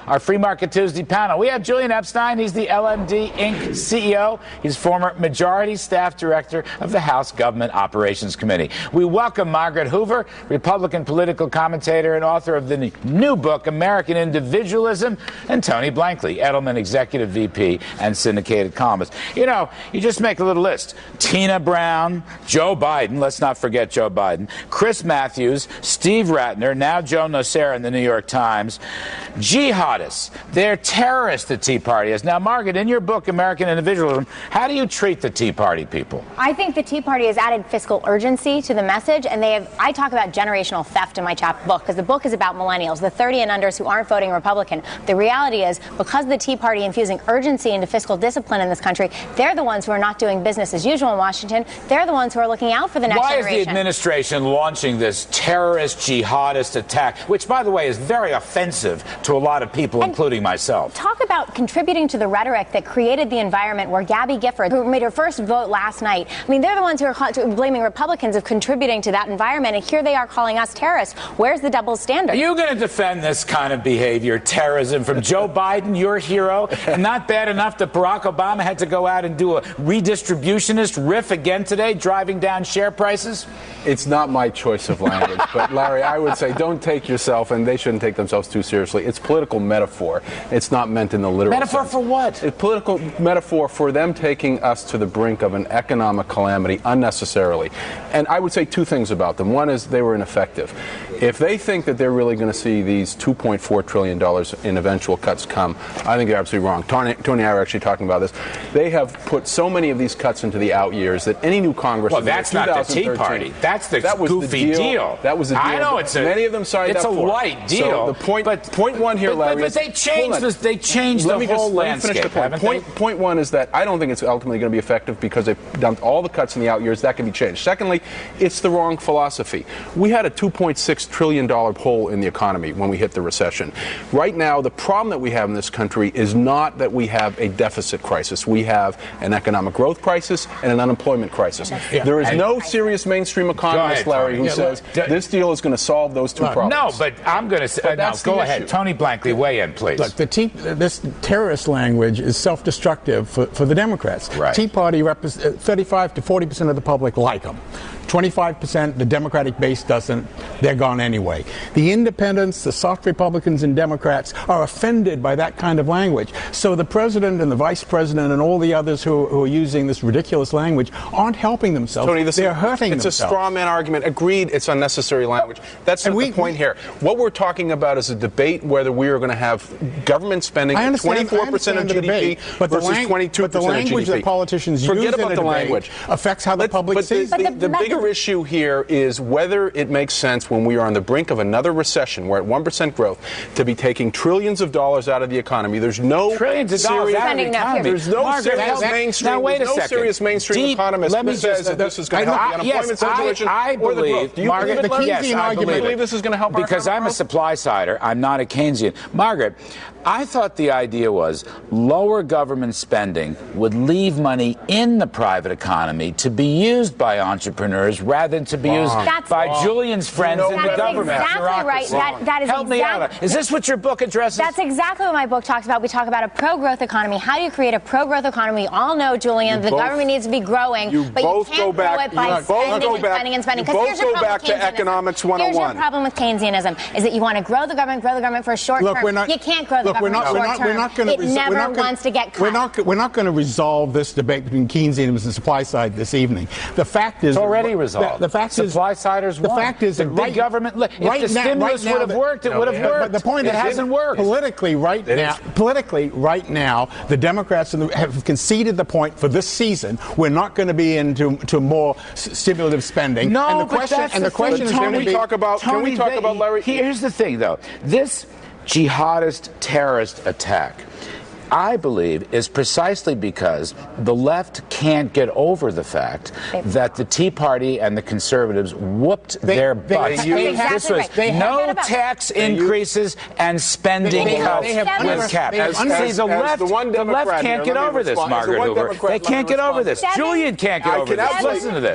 our Free Market Tuesday panel. We have Julian Epstein. He's the LMD Inc. CEO. He's former Majority Staff Director of the House Government Operations Committee. We welcome Margaret Hoover, Republican political commentator and author of the new book, American Individualism, and Tony Blankley, Edelman Executive VP and syndicated columnist. You know, you just make a little list. Tina Brown, Joe Biden, let's not forget Joe Biden, Chris Matthews, Steve Ratner, now Joe Nocera in the New York Times. Jihadists, they're terrorists, the Tea Party is. Now, Margaret, in your book, American Individualism, how do you treat the Tea Party people? I think the Tea Party has added fiscal urgency to the message, and I talk about generational theft in my book, because the book is about millennials, the 30 and unders who aren't voting Republican. The reality is, because the Tea Party infusing urgency into fiscal discipline in this country, they're the ones who are not doing business as usual in Washington. They're the ones who are looking out for the next generation. Why is the administration launching this terrorist jihadist attack, which, by the way, is very offensive to a lot of people, including myself? Talk about contributing to the rhetoric that created the environment where Gabby Gifford, who made her first vote last night, I mean, they're the ones who are blaming Republicans of contributing to that environment, and here they are calling us terrorists. Where's the double standard? Are you going to defend this kind of behavior, terrorism, from Joe Biden, your hero, and not bad enough that Barack Obama had to go out and do a redistributionist riff again today, driving down share prices? It's not my choice of language, but Larry, I would say don't take yourself, and they shouldn't take themselves too seriously. It's political metaphor. It's not meant in the literal Metaphor sense. for what? It's political metaphor for them taking us to the brink of an economic calamity unnecessarily. And I would say two things about them. One is they were ineffective. If they think that they're really going to see these $2.4 trillion in eventual cuts come, I think they're absolutely wrong. Tony and I were actually talking about this. They have put so many of these cuts into the out years that any new Congress... Well, that's not the Tea Party. That's the goofy deal. That was the deal. I know it's many of them signed it's up for. It's a light deal. So the point one here, Larry, but they changed this. They changed the whole landscape. Point one is that I don't think it's ultimately going to be effective because they've dumped all the cuts in the out years. That can be changed. Secondly, it's the wrong philosophy. We had a $2.6 trillion hole in the economy when we hit the recession. Right now, the problem that we have in this country is not that we have a deficit crisis. We have an economic growth crisis and an unemployment crisis. Yeah. There is no serious mainstream economist, Larry, who says this deal is going to solve those two problems. No, but I'm going to say, go ahead. Tony Blankley, weigh in, please. Look, this terrorist language is self-destructive for the Democrats. Right. Tea Party 35 to 40% of the public like them. 25%, the Democratic base doesn't. They're gone anyway. The independents, the soft Republicans and Democrats are offended by that kind of language. So the president and the vice president and all the others who are using this ridiculous language aren't helping themselves. Tony, they're hurting themselves. It's a straw man argument. Agreed, it's unnecessary language. That's not the point here. What we're talking about is a debate whether we are going to have government spending at 24% of GDP versus 22% of GDP. But the language that politicians use in a debate affects how the public sees it. The bigger issue here is whether it makes sense when we are on the brink of another recession, we're at 1% growth, to be taking trillions of dollars out of the economy. There's no trillions of dollars out of the economy. There's no serious mainstream economist that says that this is going to help the unemployment situation or the growth. Do you believe this is going to help? Because I'm a supply sider. I'm not a Keynesian. Margaret, I thought the idea was lower government spending would leave money in the private economy to be used by entrepreneurs rather than to be used by Julian's friends in the government. That's exactly right. That is Help me out. Is this what your book addresses? That's exactly what my book talks about. We talk about a pro-growth economy. How do you create a pro-growth economy? We all know, Julian, the government needs to be growing, but you can't grow it by spending and spending. You both go back to economics 101. Here's your problem with Keynesianism, is that you want to grow the government for a short term. You can't grow the government for a short term. It never wants to get cut. We're not going to resolve this debate between Keynesianism and supply side this evening. The fact is... It's already resolved. The fact is... Supply-siders won. The fact is that big government... If the stimulus would have worked, it would have worked. But the point is, it hasn't worked. Politically, right now, the Democrats have conceded the point for this season. We're not going to be into more stimulative spending. No, and the question is going to be... Can we talk about, Larry? Here's the thing, though. This jihadist terrorist attack I believe, is precisely because the left can't get over the fact that the Tea Party and the conservatives whooped their butts. This was no tax increases and spending cuts with caps. The left can't get over this, Margaret Hoover. They can't get over this. Julian can't get over this. Listen to this.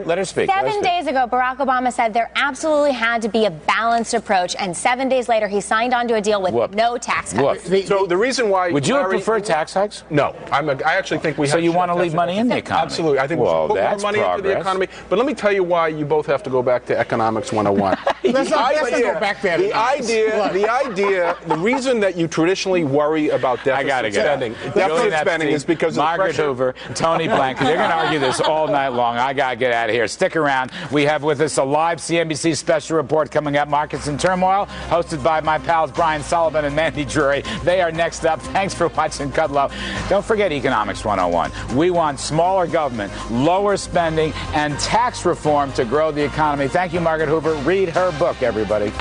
Let her speak. 7 days ago, Barack Obama said there absolutely had to be a balanced approach, and 7 days later, he signed on to a deal with no tax cuts. So the reason why... Would you have preferred tax hikes? No. I actually think we have... So you want to leave money in the economy? Absolutely. I think we should put more money into the economy. But let me tell you why you both have to go back to Economics 101. Let's not go back there. The reason that you traditionally worry about deficit spending is because Margaret Hoover, Tony Blanken, they're going to argue this all night long. I got to get out of here. Stick around. We have with us a live CNBC special report coming up, Markets in Turmoil, hosted by my pals Brian Sullivan and Mandy Drury. They are next up. Thanks for watching Kudlow. Don't forget Economics 101. We want smaller government, lower spending, and tax reform to grow the economy. Thank you, Margaret Hoover. Read her book, everybody.